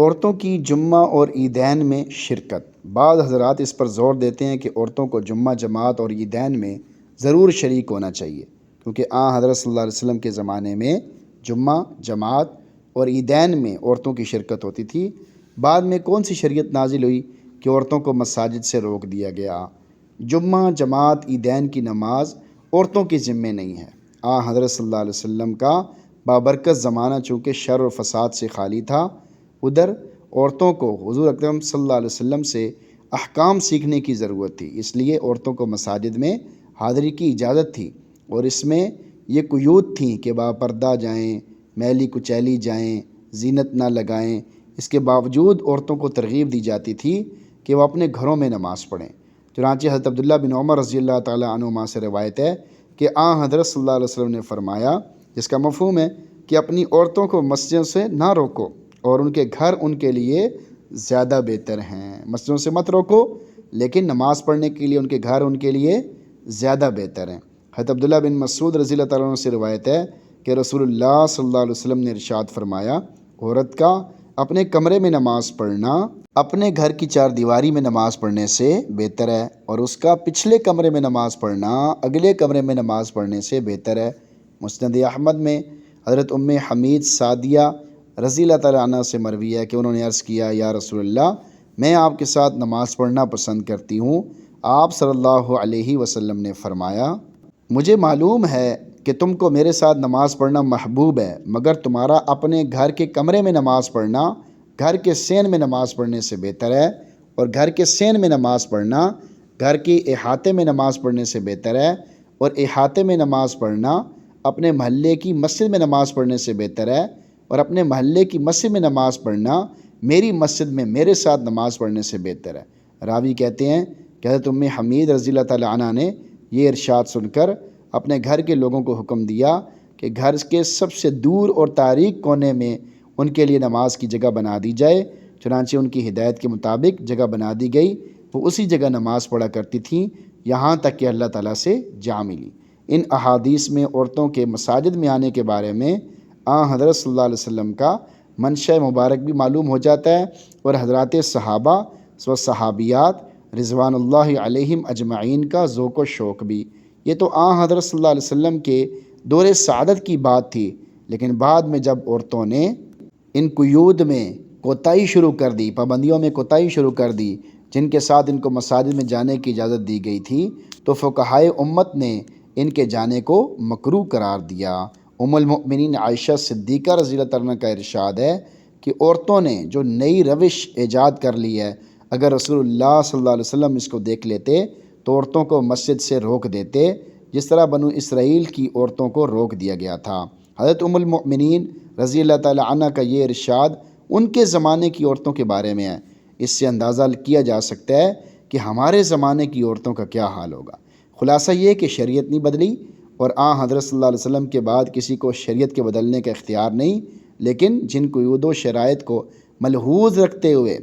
عورتوں کی جمعہ اور عیدین میں شرکت۔ بعض حضرات اس پر زور دیتے ہیں کہ عورتوں کو جمعہ جماعت اور عیدین میں ضرور شریک ہونا چاہیے، کیونکہ حضرت صلی اللہ علیہ وسلم کے زمانے میں جمعہ جماعت اور عیدین میں عورتوں کی شرکت ہوتی تھی۔ بعد میں کون سی شریعت نازل ہوئی کہ عورتوں کو مساجد سے روک دیا گیا؟ جمعہ جماعت عیدین کی نماز عورتوں کے ذمے نہیں ہے۔ حضرت صلی اللہ علیہ وسلم کا بابرکت زمانہ چونکہ شر و فساد سے خالی تھا، ادھر عورتوں کو حضور اکرم صلی اللہ علیہ وسلم سے احکام سیکھنے کی ضرورت تھی، اس لیے عورتوں کو مساجد میں حاضری کی اجازت تھی، اور اس میں یہ قیود تھیں کہ باپردہ جائیں، میلی کچیلی جائیں، زینت نہ لگائیں۔ اس کے باوجود عورتوں کو ترغیب دی جاتی تھی کہ وہ اپنے گھروں میں نماز پڑھیں۔ چنانچہ حضرت عبداللہ بن عمر رضی اللہ تعالیٰ عنہما سے روایت ہے کہ حضرت صلی اللہ علیہ وسلم نے فرمایا، جس کا مفہوم ہے کہ اپنی عورتوں کو مسجدوں سے نہ روکو اور ان کے گھر ان کے لیے زیادہ بہتر ہیں۔ مسجدوں سے مت روکو، لیکن نماز پڑھنے کے لیے ان کے گھر ان کے لیے زیادہ بہتر ہیں۔ حضرت عبداللہ بن مسعود رضی اللہ تعالیٰ عنہ سے روایت ہے کہ رسول اللہ صلی اللہ علیہ وسلم نے ارشاد فرمایا، عورت کا اپنے کمرے میں نماز پڑھنا اپنے گھر کی چار دیواری میں نماز پڑھنے سے بہتر ہے، اور اس کا پچھلے کمرے میں نماز پڑھنا اگلے کمرے میں نماز پڑھنے سے بہتر ہے۔ مسند احمد میں حضرت حمید سعدیہ رضی اللہ تعالیٰ عنہ سے مروی ہے کہ انہوں نے عرض کیا، یا رسول اللہ، میں آپ کے ساتھ نماز پڑھنا پسند کرتی ہوں۔ آپ صلی اللہ علیہ وسلم نے فرمایا، مجھے معلوم ہے کہ تم کو میرے ساتھ نماز پڑھنا محبوب ہے، مگر تمہارا اپنے گھر کے کمرے میں نماز پڑھنا گھر کے صحن میں نماز پڑھنے سے بہتر ہے، اور گھر کے صحن میں نماز پڑھنا گھر کے احاطے میں نماز پڑھنے سے بہتر ہے، اور احاطے میں نماز پڑھنا اپنے محلے کی مسجد میں نماز پڑھنے سے بہتر ہے، اور اپنے محلے کی مسجد میں نماز پڑھنا میری مسجد میں میرے ساتھ نماز پڑھنے سے بہتر ہے۔ راوی کہتے ہیں کہ حضرت حمید رضی اللہ تعالیٰ عنہ نے یہ ارشاد سن کر اپنے گھر کے لوگوں کو حکم دیا کہ گھر کے سب سے دور اور تاریک کونے میں ان کے لیے نماز کی جگہ بنا دی جائے۔ چنانچہ ان کی ہدایت کے مطابق جگہ بنا دی گئی، وہ اسی جگہ نماز پڑھا کرتی تھیں یہاں تک کہ اللہ تعالیٰ سے جا ملی۔ ان احادیث میں عورتوں کے مساجد میں آنے کے بارے میں حضرت صلی اللہ علیہ وسلم کا منشأ مبارک بھی معلوم ہو جاتا ہے، اور حضرات صحابہ و صحابیات رضوان اللہ علیہم اجمعین کا ذوق و شوق بھی۔ یہ تو حضرت صلی اللہ علیہ وسلم کے دور سعادت کی بات تھی، لیکن بعد میں جب عورتوں نے ان قیود میں کوتاہی شروع کر دی، پابندیوں میں کوتاہی شروع کر دی جن کے ساتھ ان کو مساجد میں جانے کی اجازت دی گئی تھی، تو فقہائے امت نے ان کے جانے کو مکروہ قرار دیا۔ المؤمنین عائشہ صدیقہ رضی اللہ عنہ کا ارشاد ہے کہ عورتوں نے جو نئی روش ایجاد کر لی ہے، اگر رسول اللہ صلی اللہ علیہ وسلم اس کو دیکھ لیتے تو عورتوں کو مسجد سے روک دیتے، جس طرح بنو اسرائیل کی عورتوں کو روک دیا گیا تھا۔ حضرت المؤمنین رضی اللہ تعالی عنہ کا یہ ارشاد ان کے زمانے کی عورتوں کے بارے میں ہے۔ اس سے اندازہ کیا جا سکتا ہے کہ ہمارے زمانے کی عورتوں کا کیا حال ہوگا۔ خلاصہ یہ کہ شریعت نہیں بدلی، اور حضرت صلی اللہ علیہ وسلم کے بعد کسی کو شریعت کے بدلنے کا اختیار نہیں، لیکن جن قیود و شرائط کو ملحوظ رکھتے ہوئے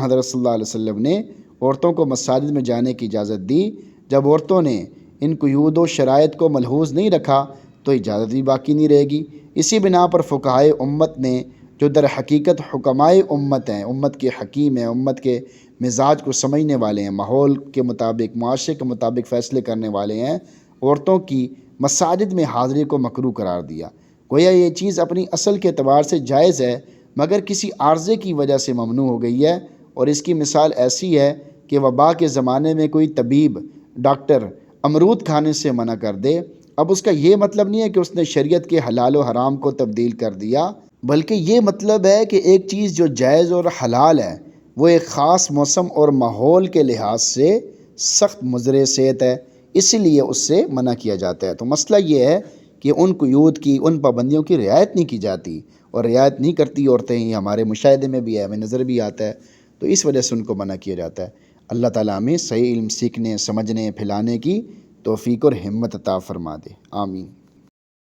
حضرت صلی اللہ علیہ وسلم نے عورتوں کو مساجد میں جانے کی اجازت دی، جب عورتوں نے ان قیود و شرائط کو ملحوظ نہیں رکھا تو اجازت بھی باقی نہیں رہے گی۔ اسی بنا پر فقہائے امت نے، جو در حقیقت حکمائے امت ہیں، امت کے حکیم ہیں، امت کے مزاج کو سمجھنے والے ہیں، ماحول کے مطابق، معاشرے کے مطابق فیصلے کرنے والے ہیں، عورتوں کی مساجد میں حاضری کو مکروہ قرار دیا۔ گویا یہ چیز اپنی اصل کے اعتبار سے جائز ہے، مگر کسی عارضے کی وجہ سے ممنوع ہو گئی ہے، اور اس کی مثال ایسی ہے کہ وبا کے زمانے میں کوئی طبیب، ڈاکٹر امرود کھانے سے منع کر دے، اب اس کا یہ مطلب نہیں ہے کہ اس نے شریعت کے حلال و حرام کو تبدیل کر دیا، بلکہ یہ مطلب ہے کہ ایک چیز جو جائز اور حلال ہے وہ ایک خاص موسم اور ماحول کے لحاظ سے سخت مضر صحت ہے، اس لیے اس سے منع کیا جاتا ہے۔ تو مسئلہ یہ ہے کہ ان قیود کی، ان پابندیوں کی رعایت نہیں کی جاتی، اور رعایت نہیں کرتی عورتیں، یہ ہمارے مشاہدے میں بھی ہے، ہمیں نظر بھی آتا ہے، تو اس وجہ سے ان کو منع کیا جاتا ہے۔ اللہ تعالیٰ ہمیں صحیح علم سیکھنے، سمجھنے، پھیلانے کی توفیق اور ہمت عطا فرما دے، آمین۔